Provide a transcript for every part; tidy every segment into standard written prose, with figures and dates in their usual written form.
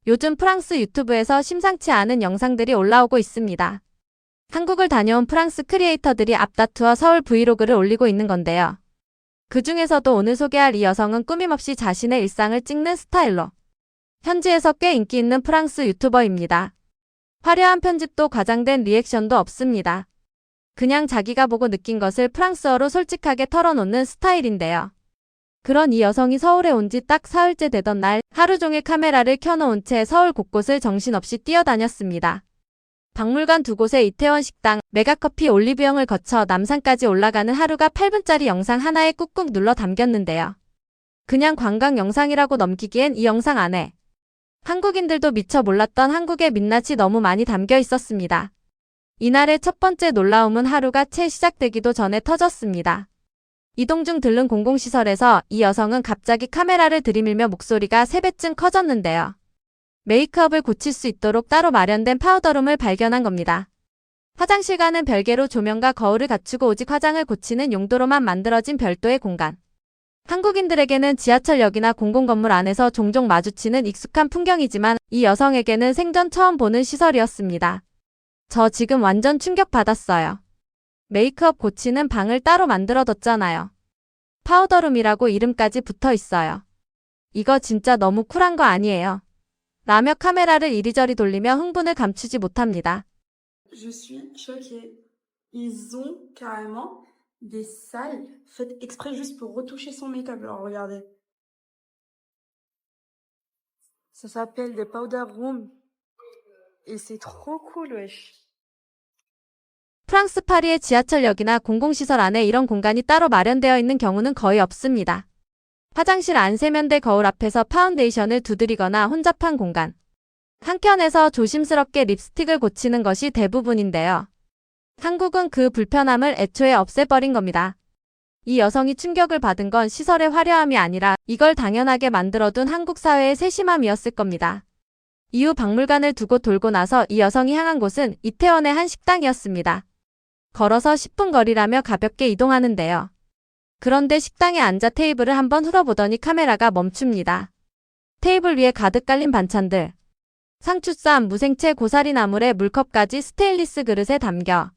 요즘 프랑스 유튜브에서 심상치 않은 영상들이 올라오고 있습니다. 한국을 다녀온 프랑스 크리에이터들이 앞다투어 서울 브이로그를 올리고 있는 건데요. 그 중에서도 오늘 소개할 이 여성은 꾸밈없이 자신의 일상을 찍는 스타일러. 현지에서 꽤 인기 있는 프랑스 유튜버입니다. 화려한 편집도 과장된 리액션도 없습니다. 그냥 자기가 보고 느낀 것을 프랑스어로 솔직하게 털어놓는 스타일인데요. 그런 이 여성이 서울에 온 지 딱 사흘째 되던 날 하루 종일 카메라를 켜놓은 채 서울 곳곳을 정신없이 뛰어다녔습니다. 박물관 두 곳에 이태원 식당, 메가커피 올리브영을 거쳐 남산까지 올라가는 하루가 8분짜리 영상 하나에 꾹꾹 눌러 담겼는데요. 그냥 관광 영상이라고 넘기기엔 이 영상 안에 한국인들도 미처 몰랐던 한국의 민낯이 너무 많이 담겨 있었습니다. 이날의 첫 번째 놀라움은 하루가 채 시작되기도 전에 터졌습니다. 이동 중 들른 공공시설에서 이 여성은 갑자기 카메라를 들이밀며 목소리가 3배쯤 커졌는데요. 메이크업을 고칠 수 있도록 따로 마련된 파우더룸을 발견한 겁니다. 화장실과는 별개로 조명과 거울을 갖추고 오직 화장을 고치는 용도로만 만들어진 별도의 공간. 한국인들에게는 지하철역이나 공공건물 안에서 종종 마주치는 익숙한 풍경이지만 이 여성에게는 생전 처음 보는 시설이었습니다. 저 지금 완전 충격받았어요. 메이크업 고치는 방을 따로 만들어뒀잖아요. 파우더룸이라고 이름까지 붙어 있어요. 이거 진짜 너무 쿨한 거 아니에요? 라며 카메라를 이리저리 돌리며 흥분을 감추지 못합니다. Je suis choquée. Ils ont carrément des salles faites exprès juste pour retoucher son make-up. Alors regardez. Ça s'appelle des powder rooms. Et c'est trop cool, wesh. 프랑스 파리의 지하철역이나 공공시설 안에 이런 공간이 따로 마련되어 있는 경우는 거의 없습니다. 화장실 안 세면대 거울 앞에서 파운데이션을 두드리거나 혼잡한 공간. 한켠에서 조심스럽게 립스틱을 고치는 것이 대부분인데요. 한국은 그 불편함을 애초에 없애버린 겁니다. 이 여성이 충격을 받은 건 시설의 화려함이 아니라 이걸 당연하게 만들어둔 한국 사회의 세심함이었을 겁니다. 이후 박물관을 두 곳 돌고 나서 이 여성이 향한 곳은 이태원의 한 식당이었습니다. 걸어서 10분 거리라며 가볍게 이동하는데요. 그런데 식당에 앉아 테이블을 한번 흘러보더니 카메라가 멈춥니다. 테이블 위에 가득 깔린 반찬들. 상추쌈, 무생채, 고사리 나물에 물컵까지 스테인리스 그릇에 담겨.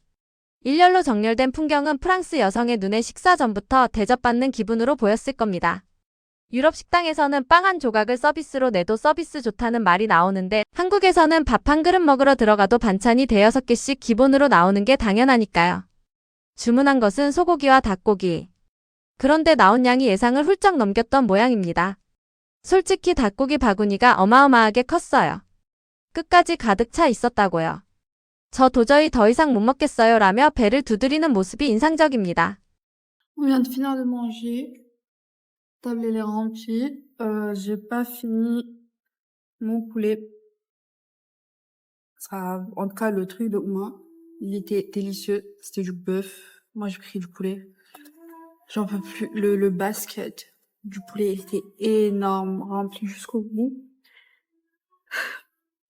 일렬로 정렬된 풍경은 프랑스 여성의 눈에 식사 전부터 대접받는 기분으로 보였을 겁니다. 유럽 식당에서는 빵 한 조각을 서비스로 내도 서비스 좋다는 말이 나오는데 한국에서는 밥 한 그릇 먹으러 들어가도 반찬이 대여섯 개씩 기본으로 나오는 게 당연하니까요. 주문한 것은 소고기와 닭고기. 그런데 나온 양이 예상을 훌쩍 넘겼던 모양입니다. 솔직히 닭고기 바구니가 어마어마하게 컸어요. 끝까지 가득 차 있었다고요. 저 도저히 더 이상 못 먹겠어요 라며 배를 두드리는 모습이 인상적입니다. On vient de finir de manger. Table elle est remplie. J'ai pas fini mon poulet. Ça, en tout cas, le truc de Ouma, il était délicieux. C'était du bœuf. Moi, j'ai pris du poulet. J'en peux plus. Le basket du poulet, il était énorme, rempli jusqu'au bout.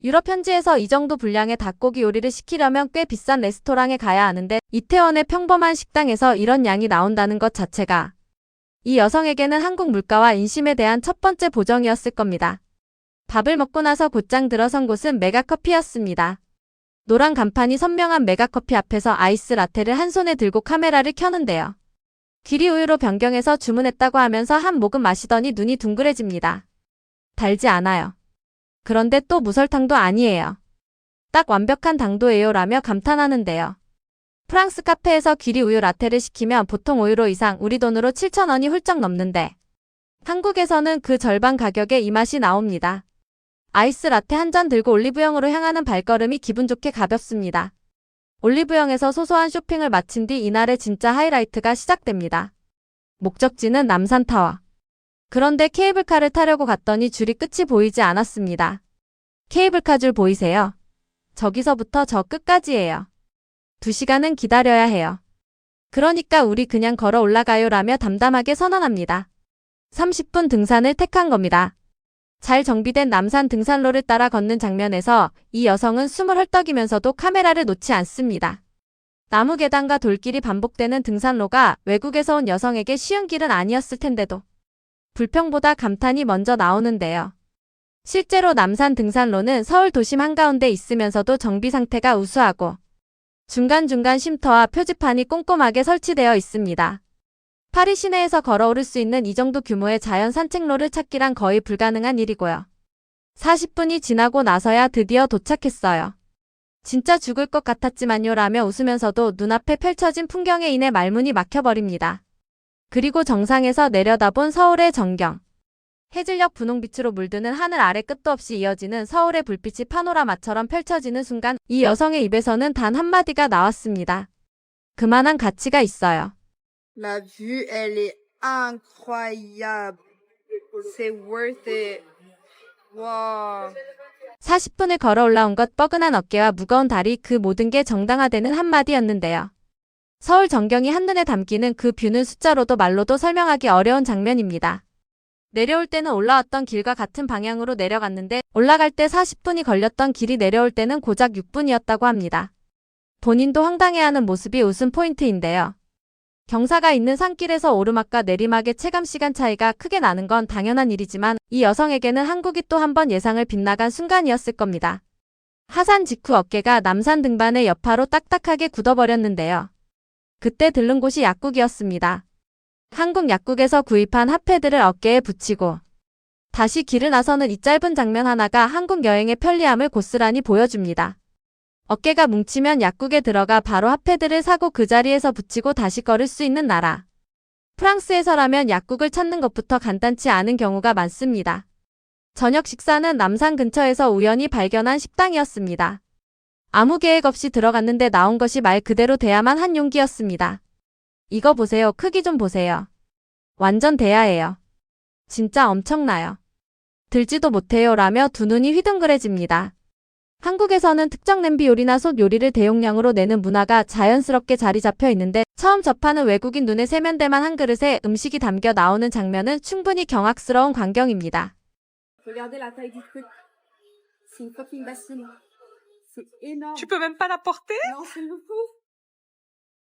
유럽 현지에서 이 정도 분량의 닭고기 요리를 시키려면 꽤 비싼 레스토랑에 가야 하는데 이태원의 평범한 식당에서 이런 양이 나온다는 것 자체가 이 여성에게는 한국 물가와 인심에 대한 첫 번째 보정이었을 겁니다. 밥을 먹고 나서 곧장 들어선 곳은 메가커피였습니다. 노란 간판이 선명한 메가커피 앞에서 아이스 라테를 한 손에 들고 카메라를 켜는데요. 기리우유로 변경해서 주문했다고 하면서 한 모금 마시더니 눈이 둥그레집니다. 달지 않아요. 그런데 또 무설탕도 아니에요. 딱 완벽한 당도예요 라며 감탄하는데요. 프랑스 카페에서 기리우유 라테를 시키면 보통 5유로 이상 우리 돈으로 7,000원이 훌쩍 넘는데 한국에서는 그 절반 가격에 이 맛이 나옵니다. 아이스 라테 한 잔 들고 올리브영으로 향하는 발걸음이 기분 좋게 가볍습니다. 올리브영에서 소소한 쇼핑을 마친 뒤 이날의 진짜 하이라이트가 시작됩니다. 목적지는 남산타워. 그런데 케이블카를 타려고 갔더니 줄이 끝이 보이지 않았습니다. 케이블카 줄 보이세요? 저기서부터 저 끝까지예요. 2시간은 기다려야 해요. 그러니까 우리 그냥 걸어 올라가요 라며 담담하게 선언합니다. 30분 등산을 택한 겁니다. 잘 정비된 남산 등산로를 따라 걷는 장면에서 이 여성은 숨을 헐떡이면서도 카메라를 놓지 않습니다. 나무 계단과 돌길이 반복되는 등산로가 외국에서 온 여성에게 쉬운 길은 아니었을 텐데도 불평보다 감탄이 먼저 나오는데요. 실제로 남산 등산로는 서울 도심 한가운데 있으면서도 정비 상태가 우수하고 중간중간 쉼터와 표지판이 꼼꼼하게 설치되어 있습니다. 파리 시내에서 걸어오를 수 있는 이 정도 규모의 자연 산책로를 찾기란 거의 불가능한 일이고요. 40분이 지나고 나서야 드디어 도착했어요. 진짜 죽을 것 같았지만요 라며 웃으면서도 눈앞에 펼쳐진 풍경에 인해 말문이 막혀버립니다. 그리고 정상에서 내려다본 서울의 전경. 해질녘 분홍빛으로 물드는 하늘 아래 끝도 없이 이어지는 서울의 불빛이 파노라마처럼 펼쳐지는 순간 이 여성의 입에서는 단 한마디가 나왔습니다. 그만한 가치가 있어요. La vue, elle est incroyable. C'est worth it. 와. 40분을 걸어 올라온 것 뻐근한 어깨와 무거운 다리 그 모든 게 정당화되는 한마디였는데요. 서울 전경이 한눈에 담기는 그 뷰는 숫자로도 말로도 설명하기 어려운 장면입니다. 내려올 때는 올라왔던 길과 같은 방향으로 내려갔는데 올라갈 때 40분이 걸렸던 길이 내려올 때는 고작 6분이었다고 합니다. 본인도 황당해하는 모습이 웃음 포인트인데요. 경사가 있는 산길에서 오르막과 내리막의 체감 시간 차이가 크게 나는 건 당연한 일이지만 이 여성에게는 한국이 또 한 번 예상을 빗나간 순간이었을 겁니다. 하산 직후 어깨가 남산 등반의 여파로 딱딱하게 굳어버렸는데요. 그때 들른 곳이 약국이었습니다. 한국 약국에서 구입한 핫패드를 어깨에 붙이고 다시 길을 나서는 이 짧은 장면 하나가 한국 여행의 편리함을 고스란히 보여줍니다. 어깨가 뭉치면 약국에 들어가 바로 핫패드를 사고 그 자리에서 붙이고 다시 걸을 수 있는 나라. 프랑스에서라면 약국을 찾는 것부터 간단치 않은 경우가 많습니다. 저녁 식사는 남산 근처에서 우연히 발견한 식당이었습니다. 아무 계획 없이 들어갔는데 나온 것이 말 그대로 대야만 한 용기였습니다. 이거 보세요. 크기 좀 보세요. 완전 대야예요. 진짜 엄청나요. 들지도 못해요 라며 두 눈이 휘둥그레집니다. 한국에서는 특정 냄비 요리나 솥 요리를 대용량으로 내는 문화가 자연스럽게 자리 잡혀 있는데 처음 접하는 외국인 눈에 세면대만 한 그릇에 음식이 담겨 나오는 장면은 충분히 경악스러운 광경입니다. Regardez la taille du truc. C'est une fucking bassine. C'est énorme. Tu peux même pas la porter? Non, c'est beaucoup.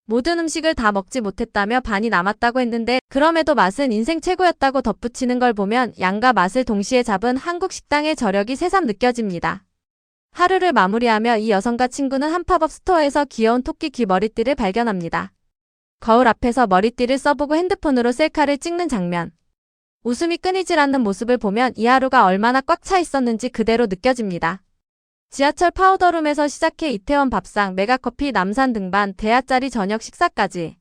모든 음식을 다 먹지 못했다며 반이 남았다고 했는데 그럼에도 맛은 인생 최고였다고 덧붙이는 걸 보면 양과 맛을 동시에 잡은 한국 식당의 저력이 새삼 느껴집니다. 하루를 마무리하며 이 여성과 친구는 한 팝업 스토어에서 귀여운 토끼 귀 머리띠를 발견합니다. 거울 앞에서 머리띠를 써보고 핸드폰으로 셀카를 찍는 장면. 웃음이 끊이질 않는 모습을 보면 이 하루가 얼마나 꽉 차 있었는지 그대로 느껴집니다. 지하철 파우더룸에서 시작해 이태원 밥상, 메가커피, 남산 등반, 대야짜리 저녁 식사까지.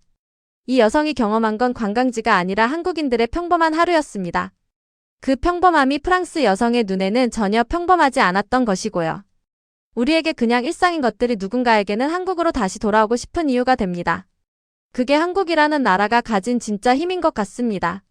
이 여성이 경험한 건 관광지가 아니라 한국인들의 평범한 하루였습니다. 그 평범함이 프랑스 여성의 눈에는 전혀 평범하지 않았던 것이고요. 우리에게 그냥 일상인 것들이 누군가에게는 한국으로 다시 돌아오고 싶은 이유가 됩니다. 그게 한국이라는 나라가 가진 진짜 힘인 것 같습니다.